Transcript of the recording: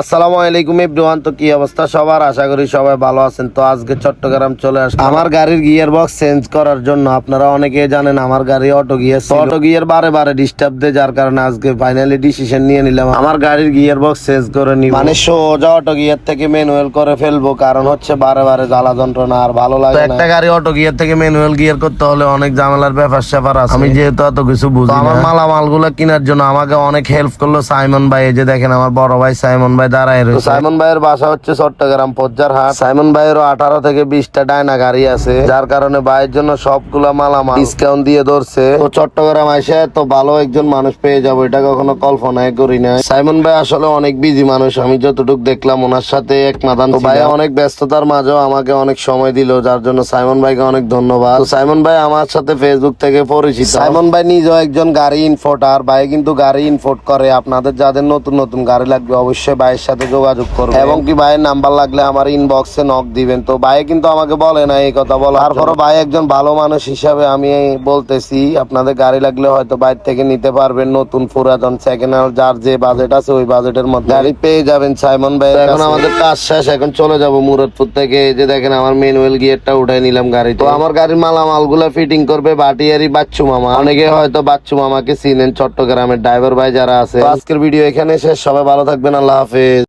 আসসালামু আলাইকুম এভরিওয়ান। তো কি অবস্থা সবার? আশা করি সবাই ভালো আছেন। তো আজকে চট্টগ্রাম চলে আসলাম আমার গাড়ির গিয়ার বক্স চেঞ্জ করার জন্য। আপনারা অনেকেই জানেন আমার গাড়ি অটো গিয়ার, অটো গিয়ার বারে বারে ডিস্টার্ব দেয়, যার কারণে আজকে ফাইনালি ডিসিশন নিয়ে নিলাম আমার গাড়ির গিয়ার বক্স চেঞ্জ করে নিব, মানে সোজা অটো গিয়ার থেকে ম্যানুয়াল করে ফেলবো। কারণ হচ্ছে বারে বারে জ্বালা যন্ত্রণা আর ভালো লাগে না। একটা গাড়ি অটো গিয়ার থেকে ম্যানুয়াল গিয়ার করতে হলে অনেক ঝামেলার ব্যাপার স্যাপার আছে। আমি যেহেতু এত কিছু বুঝি, আমার মালামাল গুলো কেনার জন্য আমাকে অনেক হেল্প করলো সাইমন ভাই। এই যে দেখেন আমার বড় ভাই সাইমন ভাই দাঁড়ায় রয়েছে। সাইমন ভাইয়ের বাসা হচ্ছে চট্টগ্রাম পজ্জারহাট। সাইমন ভাইয়েরও 18 থেকে 20টা ডায়না গাড়ি আছে, যার কারণে ভাইয়ের জন্য সবগুলা মালামাল ডিসকাউন্ট দিয়ে ধরছে। তো চট্টগ্রাম এসে তো ভালো একজন মানুষ পেয়ে যাবো, এটা কখনো কল্পনাই করি না। সাইমন ভাই আসলে অনেক বিজি মানুষ, আমি যতটুকু দেখলাম ওনার সাথে এক মাদান। ভাই অনেক ব্যস্ততার মাঝেও আমাকে অনেক সময় দিল, যার জন্য সাইমন ভাইকে অনেক ধন্যবাদ। সাইমন ভাই আমার সাথে ফেসবুক থেকে পরিচিত। সাইমন ভাই নিজেও একজন গাড়ি ইনফোর্টার। ভাই কিন্তু গাড়ি ইনফোর্ট করে। আপনাদের যাদের নতুন নতুন গাড়ি লাগবে অবশ্যই ভাইয়ের সাথে যোগাযোগ করবেন, এবং কি ভাইয়ের নাম্বার লাগলে আমার ইনবক্সে নক দিবেন। তো ভাই কিন্তু আমাকে বলে না এই কথা বলা, তারপরে ভাই একজন ভালো মানুষ হিসাবে আমি বলতেছি আপনাদের গাড়ি লাগলে হয়তো বাইরে থেকে নিতে পারবেন। নতুন পুরাতন সেকেন্ড হ্যান্ড যার যে বাজেট আছে ওই বাজেটের মধ্যে গাড়ি পেয়ে যাবেন সাইমন ভাই। এখন আমাদের কাজ শেষ, এখন চলে যাব মুরাদপুর থেকে। এই যে দেখেন আমার ম্যানুয়াল গিয়ারটা উঠাই নিলাম গাড়িতে। তো আমার গাড়ির মালামাল গুলা ফিটিং করবে ভাটিয়ারি বাচ্চু মামা। অনেকে হয়তো বাচ্চু মামাকে চিনেন, চট্টগ্রামের ড্রাইভার ভাই যারা আছে। আজকের ভিডিও এখানে শেষ, সবাই ভালো থাকবেন, আল্লাহ হাফেজ।